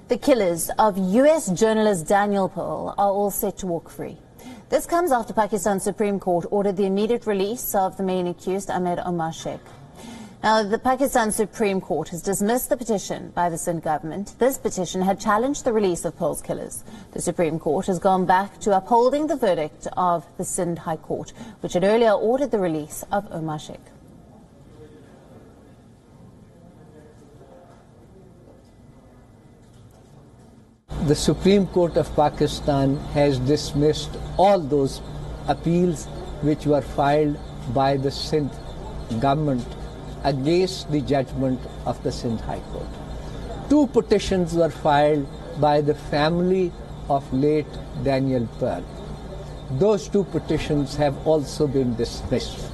The killers of US journalist Daniel Pearl are all set to walk free. This comes after Pakistan's Supreme Court ordered the immediate release of the main accused, Omar Sheikh. Now, the Pakistan Supreme Court has dismissed the petition by the Sindh government. This petition had challenged the release of Pearl's killers. The Supreme Court has gone back to upholding the verdict of the Sindh High Court, which had earlier ordered the release of Omar Sheikh. The Supreme Court of Pakistan has dismissed all those appeals which were filed by the Sindh government against the judgment of the Sindh High Court. 2 petitions were filed by the family of late Daniel Pearl. Those 2 petitions have also been dismissed.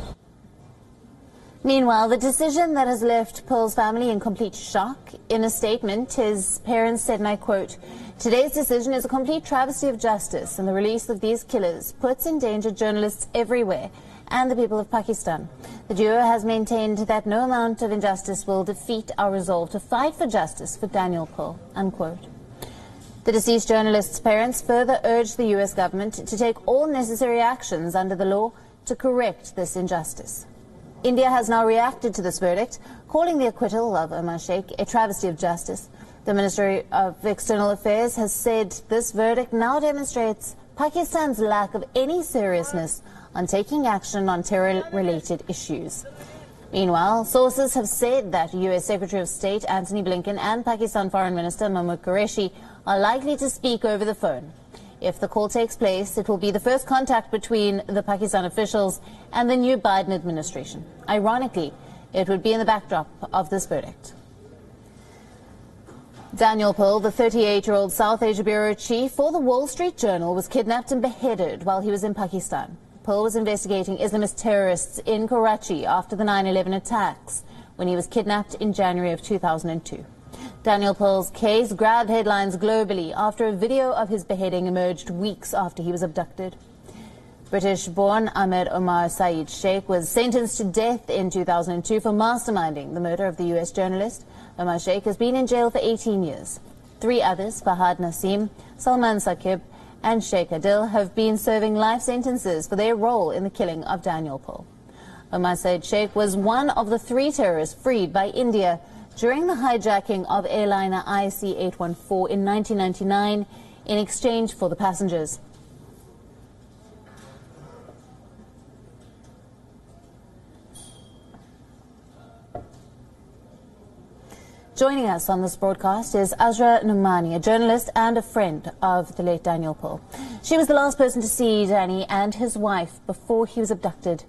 Meanwhile, the decision that has left Pearl's family in complete shock. In a statement, his parents said, and I quote, "Today's decision is a complete travesty of justice, and the release of these killers puts in danger journalists everywhere and the people of Pakistan. The duo has maintained that no amount of injustice will defeat our resolve to fight for justice for Daniel Pearl," unquote. The deceased journalist's parents further urged the US government to take all necessary actions under the law to correct this injustice. India has now reacted to this verdict, calling the acquittal of Omar Sheikh a travesty of justice. The Ministry of External Affairs has said this verdict now demonstrates Pakistan's lack of any seriousness on taking action on terror-related issues. Meanwhile, sources have said that US Secretary of State Antony Blinken and Pakistan Foreign Minister Mahmood Qureshi are likely to speak over the phone. If the call takes place, it will be the first contact between the Pakistan officials and the new Biden administration. Ironically, it would be in the backdrop of this verdict. Daniel Pearl, the 38-year-old South Asia Bureau chief for the Wall Street Journal, was kidnapped and beheaded while he was in Pakistan. Pearl was investigating Islamist terrorists in Karachi after the 9/11 attacks when he was kidnapped in January of 2002. Daniel Pearl's case grabbed headlines globally after a video of his beheading emerged weeks after he was abducted. British-born Ahmed Omar Sheikh was sentenced to death in 2002 for masterminding the murder of the US journalist. Omar Sheikh has been in jail for 18 years. 3 others, Fahad Naseem, Salman Saqib and Sheikh Adil, have been serving life sentences for their role in the killing of Daniel Pearl. Omar Sheikh was one of the 3 terrorists freed by India during the hijacking of airliner IC-814 in 1999 in exchange for the passengers. Joining us on this broadcast is Azra Numani, a journalist and a friend of the late Daniel Pearl. She was the last person to see Danny and his wife before he was abducted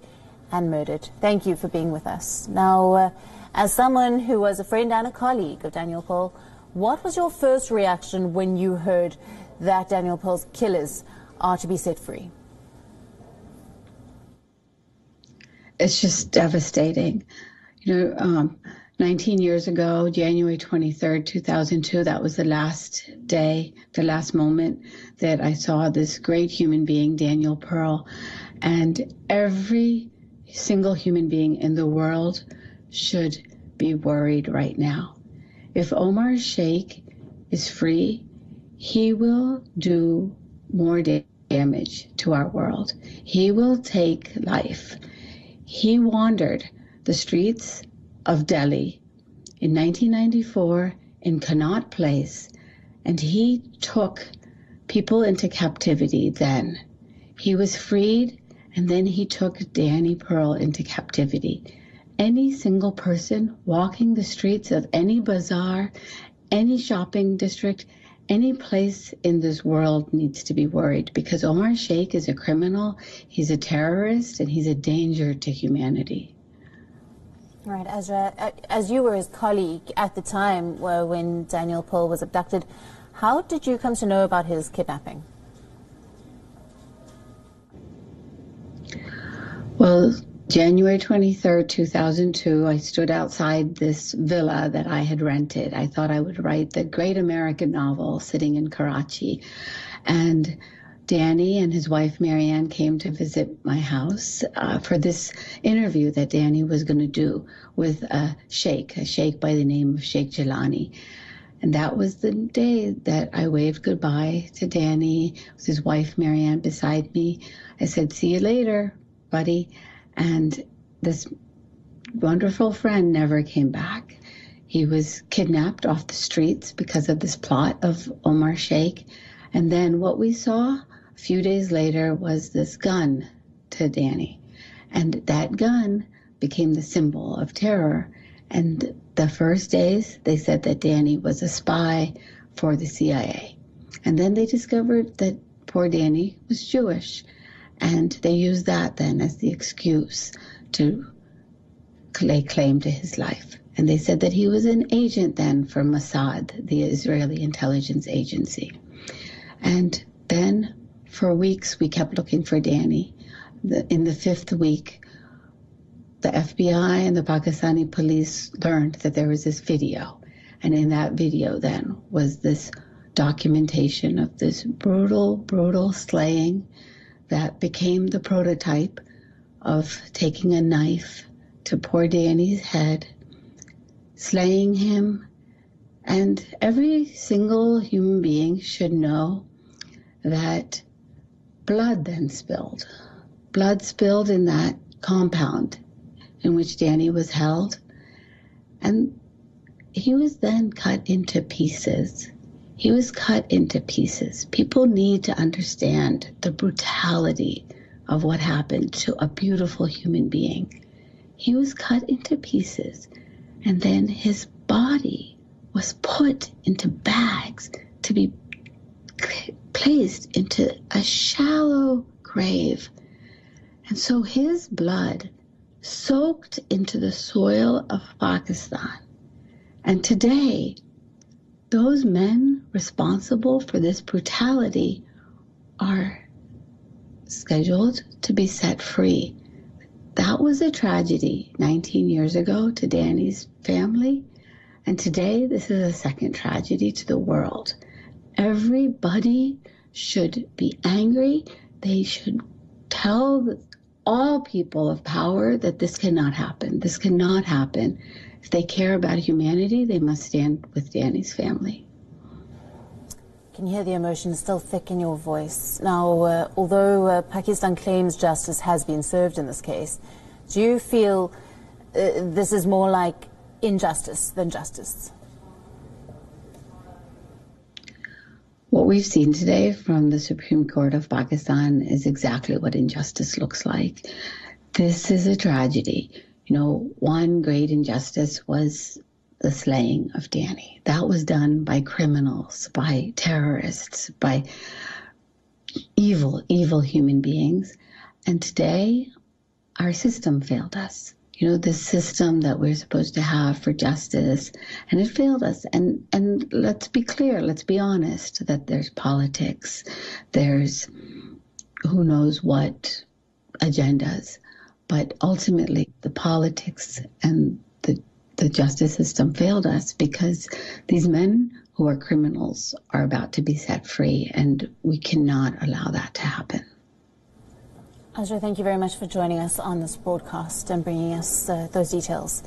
and murdered. Thank you for being with us. Now, as someone who was a friend and a colleague of Daniel Pearl, what was your first reaction when you heard that Daniel Pearl's killers are to be set free? It's just devastating. 19 years ago, January 23rd, 2002, that was the last day, the last moment that I saw this great human being, Daniel Pearl. And every single human being in the world should be worried right now. If Omar Sheikh is free, he will do more damage to our world. He will take life. He wandered the streets of Delhi in 1994 in Connaught Place, and he took people into captivity then. He was freed, and then he took Danny Pearl into captivity. Any single person walking the streets of any bazaar, any shopping district, any place in this world needs to be worried, because Omar Sheikh is a criminal, he's a terrorist, and he's a danger to humanity. Right, Azra, as you were his colleague at the time when Daniel Pearl was abducted, how did you come to know about his kidnapping? Well, January 23rd, 2002, I stood outside this villa that I had rented. I thought I would write the great American novel sitting in Karachi. And Danny and his wife Marianne came to visit my house for this interview that Danny was going to do with a sheikh by the name of Sheikh Jilani. And that was the day that I waved goodbye to Danny, with his wife Marianne beside me. I said, "See you later, buddy." And this wonderful friend never came back. He was kidnapped off the streets because of this plot of Omar Sheikh. And then what we saw a few days later was this gun to Danny. And that gun became the symbol of terror. And the first days, they said that Danny was a spy for the CIA. And then they discovered that poor Danny was Jewish. And they used that then as the excuse to lay claim to his life. And they said that he was an agent then for Mossad, the Israeli intelligence agency. And then for weeks, we kept looking for Danny. In the fifth week, the FBI and the Pakistani police learned that there was this video. And in that video then was this documentation of this brutal, brutal slaying that became the prototype of taking a knife to poor Danny's head, slaying him. And every single human being should know that blood then spilled. Blood spilled in that compound in which Danny was held. And he was then cut into pieces. He was cut into pieces. People need to understand the brutality of what happened to a beautiful human being. He was cut into pieces, and then his body was put into bags to be placed into a shallow grave. And so his blood soaked into the soil of Pakistan. And today, those men responsible for this brutality are scheduled to be set free. That was a tragedy 19 years ago to Danny's family. And today, this is a second tragedy to the world. Everybody should be angry. They should tell all people of power that this cannot happen. This cannot happen. If they care about humanity, they must stand with Danny's family. Can you hear the emotion still thick in your voice? Now, although Pakistan claims justice has been served in this case, do you feel this is more like injustice than justice? What we've seen today from the Supreme Court of Pakistan is exactly what injustice looks like. This is a tragedy. You know, one great injustice was the slaying of Danny. That was done by criminals, by terrorists, by evil, evil human beings. And today, our system failed us. You know, this system that we're supposed to have for justice, and it failed us. And let's be clear, let's be honest, that there's politics, there's who knows what agendas, but ultimately the politics and the justice system failed us because these men who are criminals are about to be set free, and we cannot allow that to happen. Azra, thank you very much for joining us on this broadcast and bringing us those details.